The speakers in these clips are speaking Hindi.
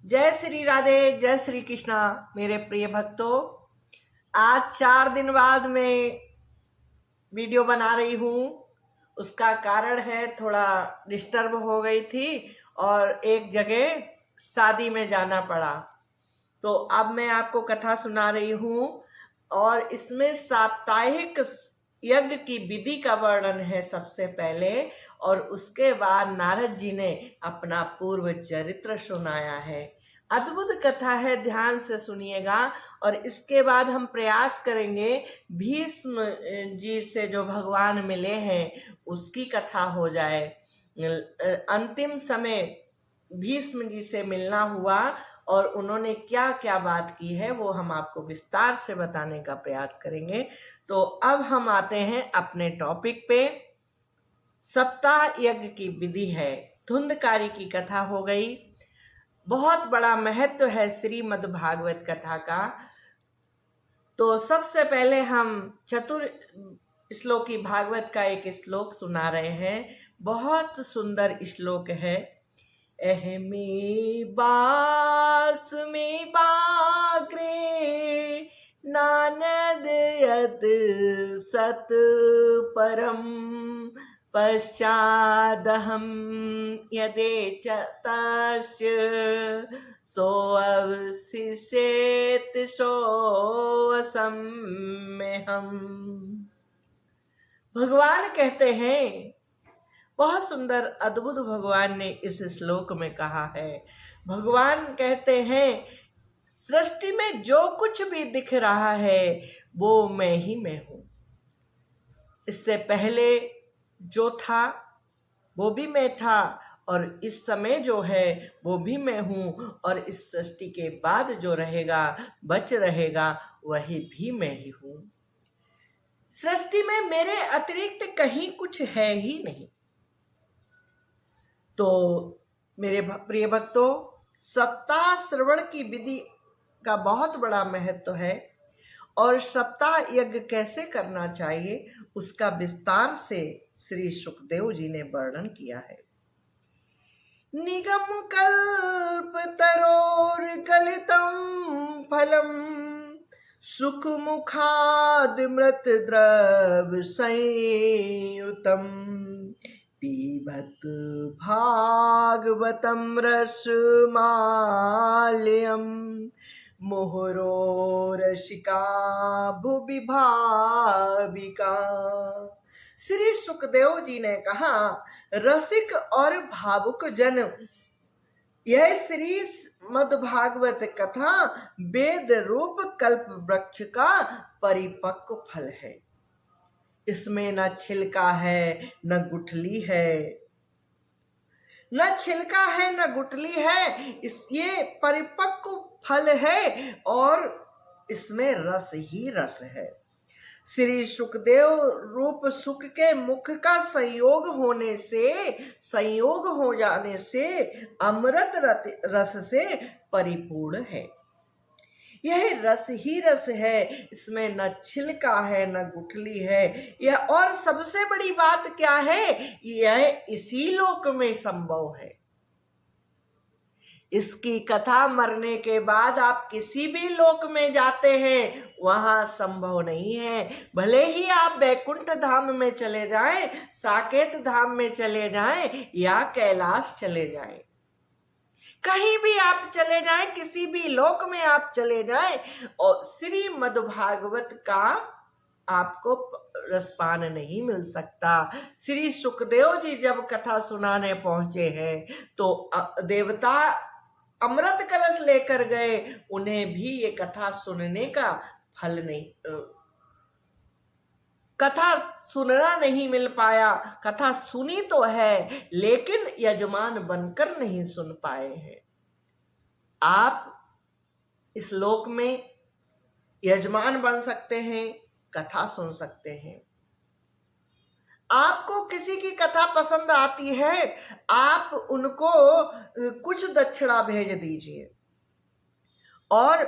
जय श्री राधे, जय श्री कृष्णा। मेरे प्रिय भक्तों, आज 4 दिन बाद मैं वीडियो बना रही हूँ। उसका कारण है थोड़ा डिस्टर्ब हो गई थी और एक जगह शादी में जाना पड़ा। तो अब मैं आपको कथा सुना रही हूँ और इसमें साप्ताहिक यज्ञ की विधि का वर्णन है सबसे पहले, और उसके बाद नारद जी ने अपना पूर्व चरित्र सुनाया है। अद्भुत कथा है, ध्यान से सुनिएगा। और इसके बाद हम प्रयास करेंगे भीष्म जी से जो भगवान मिले हैं उसकी कथा हो जाए। अंतिम समय भीष्म जी से मिलना हुआ और उन्होंने क्या क्या बात की है वो हम आपको विस्तार से बताने का प्रयास करेंगे। तो अब हम आते हैं अपने टॉपिक पे। सप्ताह यज्ञ की विधि है। धुंधकारी की कथा हो गई। बहुत बड़ा महत्व है श्रीमद् भागवत कथा का। तो सबसे पहले हम चतुर श्लोकी भागवत का एक श्लोक सुना रहे हैं। बहुत सुंदर श्लोक है। अहमे बास में बाग्रे नानद यत सत परम पश्चादहम यदे च तस्य सोऽवशिष्येत सोऽसम्यहम्। भगवान कहते हैं, बहुत सुंदर अद्भुत भगवान ने इस श्लोक में कहा है। भगवान कहते हैं, सृष्टि में जो कुछ भी दिख रहा है वो मैं ही मैं हूं। इससे पहले जो था वो भी मैं था, और इस समय जो है वो भी मैं हूं, और इस सृष्टि के बाद जो रहेगा बच रहेगा वही भी मैं ही हूं। सृष्टि में मेरे अतिरिक्त कहीं कुछ है ही नहीं। तो मेरे प्रिय भक्तों, सप्ताह श्रवण की विधि का बहुत बड़ा महत्व है और सप्ताह यज्ञ कैसे करना चाहिए उसका विस्तार से श्री सुखदेव जी ने वर्णन किया है। निगम कल्प तरोर गलितम फलम सुख मुखाद मृत द्रव संयुतम पीबत भागवतम रसमाल्यम मोहरो रसिका भुवि भाविका। श्री सुखदेव जी ने कहा, रसिक और भावुक जन, यह श्री मद्भागवत कथा वेद रूप कल्प वृक्ष का परिपक्व फल है। इसमें न छिलका है न गुठली है, न छिलका है न गुठली है। ये परिपक्व फल है और इसमें रस ही रस है। श्री सुखदेव रूप सुख के मुख का संयोग हो जाने से अमृत रस से परिपूर्ण है। यह रस ही रस है, इसमें न छिलका है न गुठली है। यह, और सबसे बड़ी बात क्या है, यह इसी लोक में संभव है। इसकी कथा मरने के बाद आप किसी भी लोक में जाते हैं वहां संभव नहीं है। भले ही आप वैकुंठ धाम में चले जाएं, साकेत धाम में चले जाएं या कैलाश चले जाएं, कहीं भी आप चले जाएं, किसी भी लोक में आप चले जाएं, और श्री मद्भागवत का आपको रसपान नहीं मिल सकता। श्री सुखदेव जी जब कथा सुनाने पहुंचे हैं तो देवता अमृत कलश लेकर गए, उन्हें भी ये कथा सुनने का फल नहीं, कथा सुनना नहीं मिल पाया। कथा सुनी तो है लेकिन यजमान बनकर नहीं सुन पाए हैं। आप इस लोक में यजमान बन सकते हैं, कथा सुन सकते हैं। आपको किसी की कथा पसंद आती है, आप उनको कुछ दक्षिणा भेज दीजिए और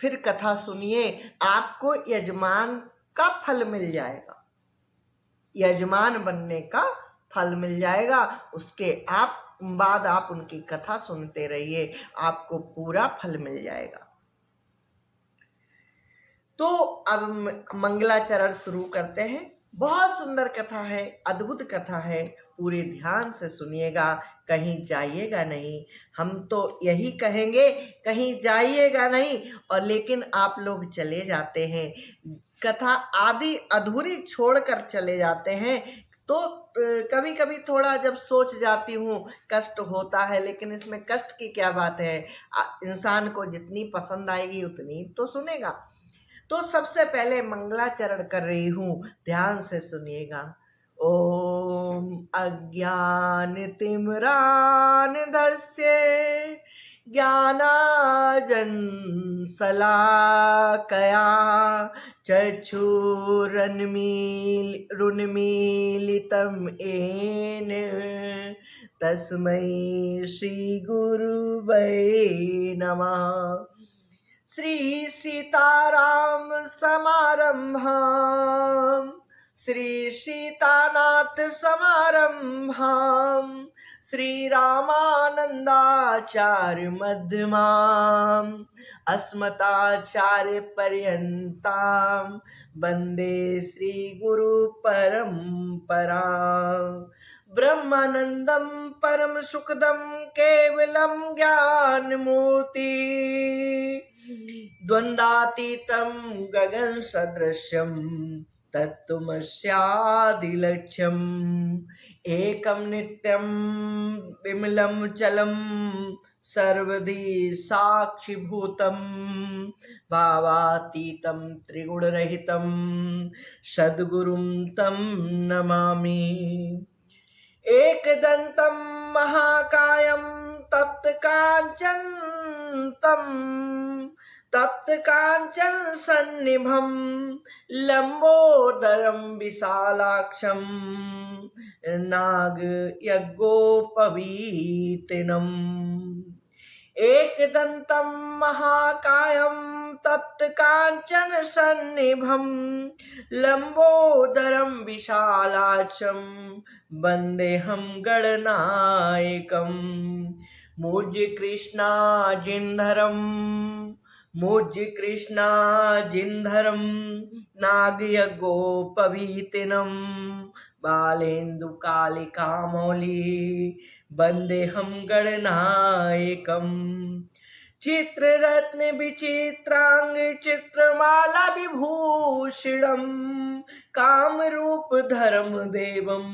फिर कथा सुनिए, आपको यजमान का फल मिल जाएगा, यजमान बनने का फल मिल जाएगा। उसके आप बाद आप उनकी कथा सुनते रहिए, आपको पूरा फल मिल जाएगा। तो अब मंगलाचरण शुरू करते हैं। बहुत सुंदर कथा है, अद्भुत कथा है, पूरे ध्यान से सुनिएगा, कहीं जाइएगा नहीं। हम तो यही कहेंगे, कहीं जाइएगा नहीं, और लेकिन आप लोग चले जाते हैं, कथा आदि अधूरी छोड़कर चले जाते हैं। तो कभी कभी थोड़ा जब सोच जाती हूँ कष्ट होता है, लेकिन इसमें कष्ट की क्या बात है, इंसान को जितनी पसंद आएगी उतनी तो सुनेगा। तो सबसे पहले मंगलाचरण कर रही हूँ, ध्यान से सुनिएगा। ओम अज्ञान तिमिरान्धस्य ज्ञानांजन शलाकया चक्षुरुन्मीलितं येन तस्मै श्री गुरुवे नमः। श्री सीताराम समारंभाम श्री सीतानाथ समारंभाम श्री रामानंदाचार्य मध्यमाम अस्मदाचार्य पर्यंताम वंदे श्री गुरु परंपरा। ब्रह्मानंदम परम सुखदम केवलम ज्ञान मूर्ति द्वंद्वातीतं गगन सदृश्यं तत्त्वमस्यादिलक्ष्यम् एकं नित्यं विमलं चलं सर्वधी साक्षिभूतं भावातीतं त्रिगुणरहितं सद्गुरुं तं नमामि। एकदन्तं महाकायं तप्तकाञ्चन सन्निभं लंबोदरं विशालाक्षं नागयज्ञोपवीतिनम्। एकदन्तं महाकायं तप्तकाञ्चन सन्निभं लंबोदरं विशालाक्षं वन्देऽहं गणनायकम्। मुझ कृष्णा जिन्धरं नागयज्ञोपवीतिनं बालेन्दुकालिकामौली वन्देऽहं गणनायकम्। चित्ररत्न विचित्रांग चित्रमाला विभूषिणं कामरूप धर्म देवं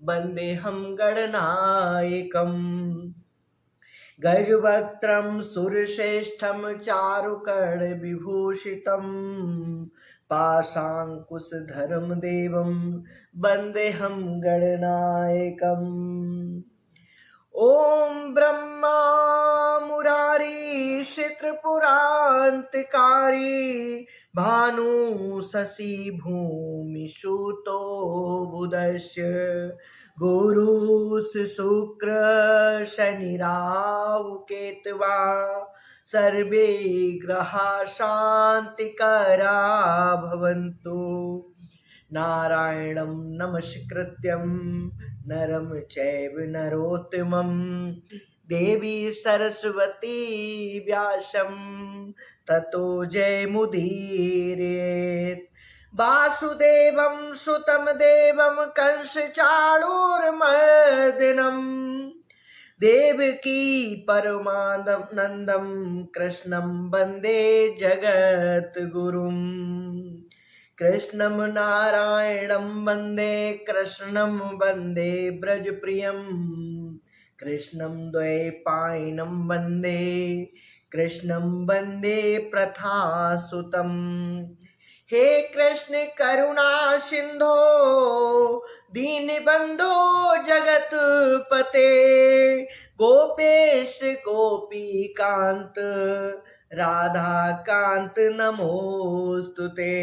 वन्देऽहं गणनायकम्। गजवक्त्रं सुरश्रेष्ठं चारुकर्ण विभूषितं पाशाङ्कुशधरं देवं वन्देऽहं गणनायकम्। ओम ब्रह्मा मुरारी त्रिपुरांतकारी भानु शशि भूमि सुतो बुधस्य गुरुः शुक्र शनि राहु केतवा सर्वे ग्रहा शांतिकरा भवन्तु। नारायणं नमस्कृत्यं नरं चैव नरोत्तमं देवी सरस्वती व्यासं ततो जयमुदीरयेत्। वासुदेवं सुतं देवं कंसचाणूरमर्दनं देवकी परमानन्दं कृष्णं वन्दे जगद्गुरुम्। कृष्णं नारायणं वन्दे कृष्णं वन्दे ब्रजप्रियं कृष्णं द्वैपायनं वन्दे कृष्णं वन्दे प्रथासुतम्। हे कृष्ण करुणा सिंधो दीनबंधो जगतपते गोपेश गोपीकांत राधा कांत नमोस्तुते।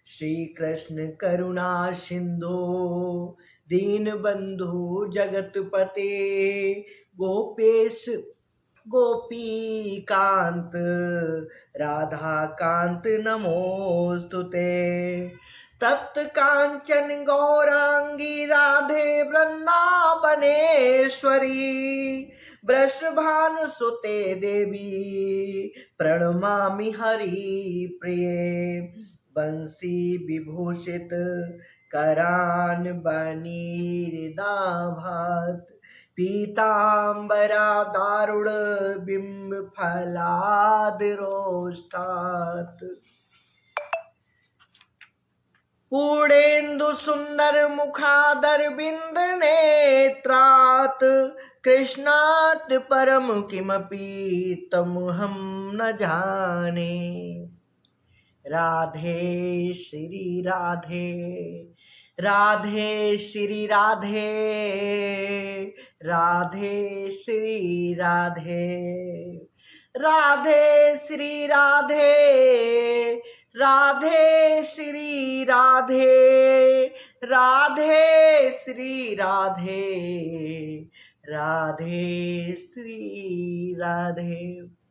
श्री कृष्ण करुणा सिंधु दीनबंधु जगतपते गोपेश गोपीकांत राधा कांत नमोस्तुते। तप्त कांचन गौरांगी राधे वृंदावनेश्वरी वृषभानुसुते देवी प्रणमामि हरि प्रिये बंसी विभूषित करान बनीरदाभात पीतांबरा दारुण बिंब फलादरोष्टात् पूर्णेन्दु सुंदर मुखादर बिंद नेत्रात् कृष्णात् परम किमपि तमहं न जाने। राधे श्री राधे राधे श्री राधे राधे श्री राधे राधे श्री राधे राधे श्री राधे राधे श्री राधे राधे श्री राधे।